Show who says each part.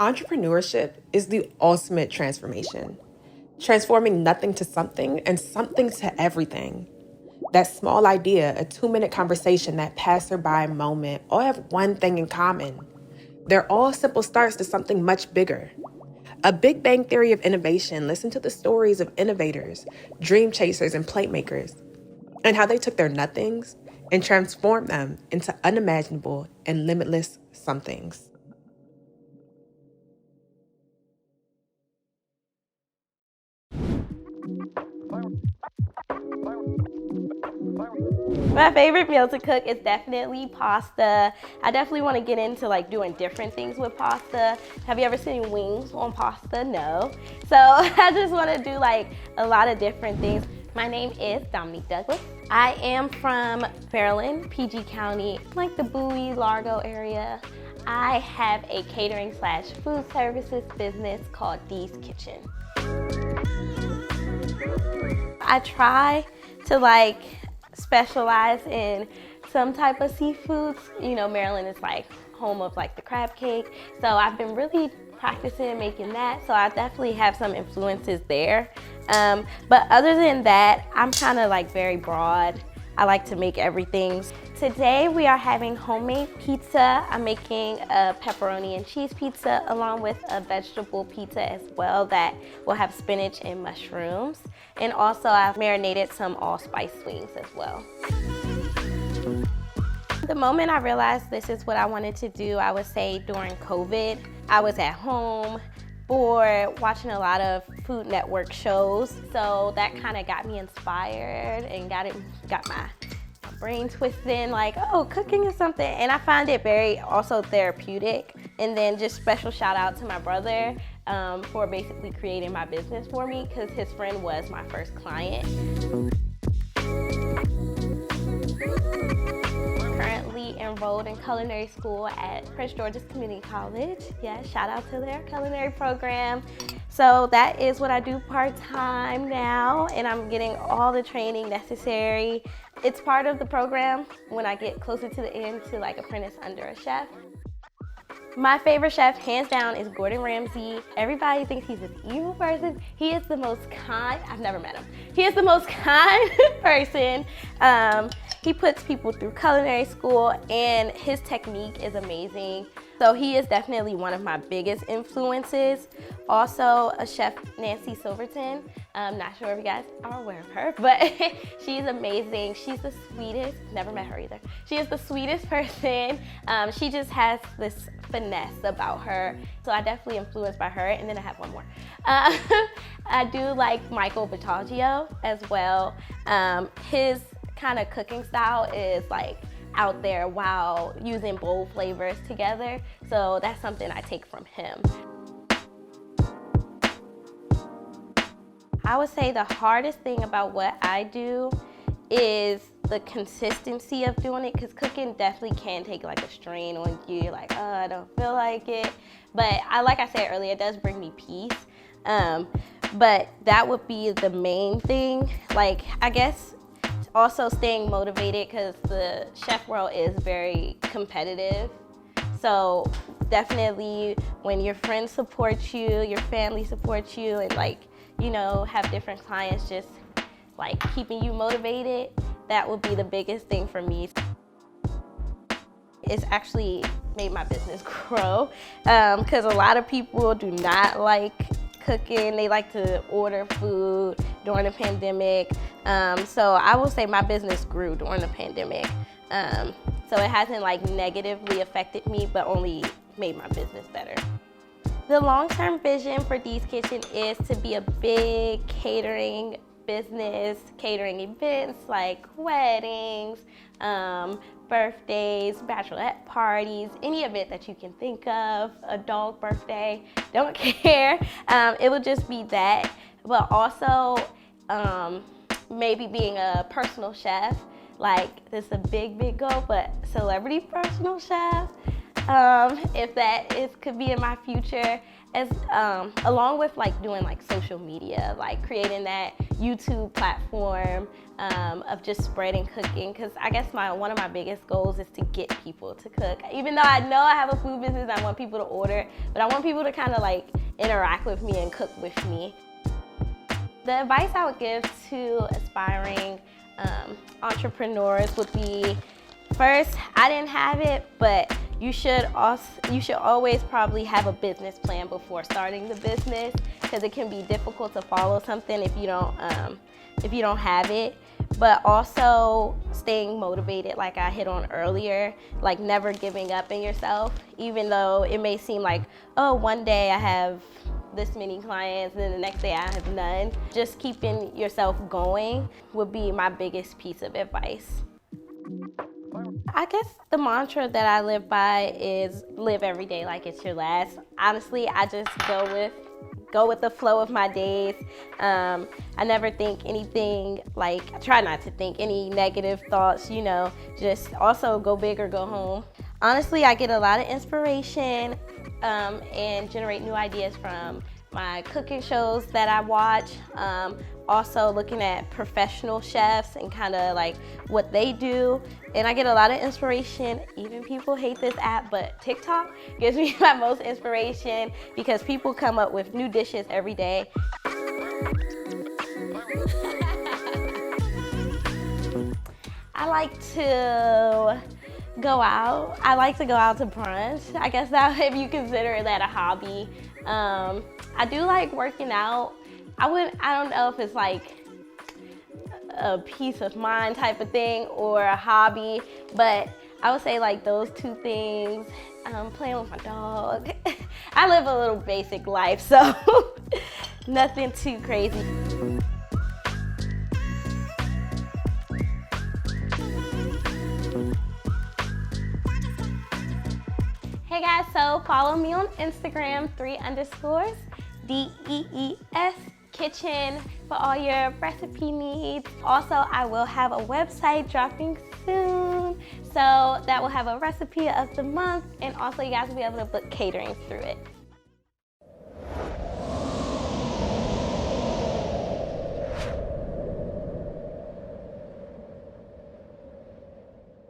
Speaker 1: Entrepreneurship is the ultimate transformation, transforming nothing to something and something to everything. That small idea, a 2-minute conversation, that passerby moment, all have one thing in common. They're all simple starts to something much bigger. A Big Bang Theory of innovation. Listen to the stories of innovators, dream chasers, and plate makers, and how they took their nothings and transformed them into unimaginable and limitless somethings.
Speaker 2: My favorite meal to cook is definitely pasta. I definitely want to get into like doing different things with pasta. Have you ever seen wings on pasta? No. So I just want to do like a lot of different things. My name is Dominique Douglas. I am from Maryland, PG County, like the Bowie, Largo area. I have a catering / food services business called Dees Kitchen. I try to like specialize in some type of seafoods. You know, Maryland is like home of like the crab cake. So I've been really practicing making that. So I definitely have some influences there. But other than that, I'm kind of like very broad. I like to make everything. Today we are having homemade pizza. I'm making a pepperoni and cheese pizza along with a vegetable pizza as well that will have spinach and mushrooms. And also I've marinated some allspice wings as well. The moment I realized this is what I wanted to do, I would say during COVID. I was at home, bored, watching a lot of Food Network shows. So that kind of got me inspired and got my brain twisting, like, oh, cooking is something. And I find it very also therapeutic. And then just special shout out to my brother for basically creating my business for me, because his friend was my first client. Currently enrolled in culinary school at Prince George's Community College. Yeah, shout out to their culinary program. So that is what I do part-time now, and I'm getting all the training necessary. It's part of the program when I get closer to the end to like apprentice under a chef. My favorite chef, hands down, is Gordon Ramsay. Everybody thinks he's this evil person. He is the most kind, I've never met him. He is the most kind person. He puts people through culinary school and his technique is amazing. So he is definitely one of my biggest influences. Also a chef, Nancy Silverton. I'm not sure if you guys are aware of her, but she's amazing. She's the sweetest, never met her either. She is the sweetest person. She just has this finesse about her. So I definitely influenced by her. And then I have one more. I do like Michael Battaglio as well. His kind of cooking style is like out there while using bold flavors together. So that's something I take from him. I would say the hardest thing about what I do is the consistency of doing it, because cooking definitely can take like a strain on you. You're like, oh, I don't feel like it. But like I said earlier, it does bring me peace. But that would be the main thing. Like, I guess also staying motivated, because the chef world is very competitive. So definitely when your friends support you, your family supports you, and like, you know, have different clients just like keeping you motivated, that would be the biggest thing for me. It's actually made my business grow, because a lot of people do not like cooking. They like to order food during the pandemic. So I will say my business grew during the pandemic. So it hasn't like negatively affected me, but only made my business better. The long-term vision for Dees Kitchen is to be a big catering business, catering events like weddings, birthdays, bachelorette parties, any event that you can think of, a dog birthday, don't care. It would just be that, but also maybe being a personal chef, like this is a big goal, but celebrity personal chef. if that could be in my future, as along with like doing like social media, like creating that YouTube platform of just spreading cooking, because I guess one of my biggest goals is to get people to cook. Even though I know I have a food business, I want people to order, but I want people to kind of like interact with me and cook with me. The advice I would give to aspiring entrepreneurs would be, first, I didn't have it, but you should always probably have a business plan before starting the business, because it can be difficult to follow something if you don't have it. But also staying motivated, like I hit on earlier, like never giving up in yourself, even though it may seem like, oh, one day I have this many clients and then the next day I have none. Just keeping yourself going would be my biggest piece of advice. I guess the mantra that I live by is live every day like it's your last. Honestly, I just go with the flow of my days. I never think anything, like I try not to think any negative thoughts, just also go big or go home. Honestly, I get a lot of inspiration and generate new ideas from my cooking shows that I watch. Also looking at professional chefs and kind of like what they do. And I get a lot of inspiration. Even people hate this app, but TikTok gives me my most inspiration because people come up with new dishes every day. I like to go out. I like to go out to brunch. I guess that if you consider that a hobby. I do like working out. I don't know if it's like a peace of mind type of thing or a hobby, but I would say like those two things. Playing with my dog. I live a little basic life, so nothing too crazy. Hey guys, so follow me on Instagram, 3_ DEES Kitchen for all your recipe needs. Also, I will have a website dropping soon. So that will have a recipe of the month, and also you guys will be able to book catering through it.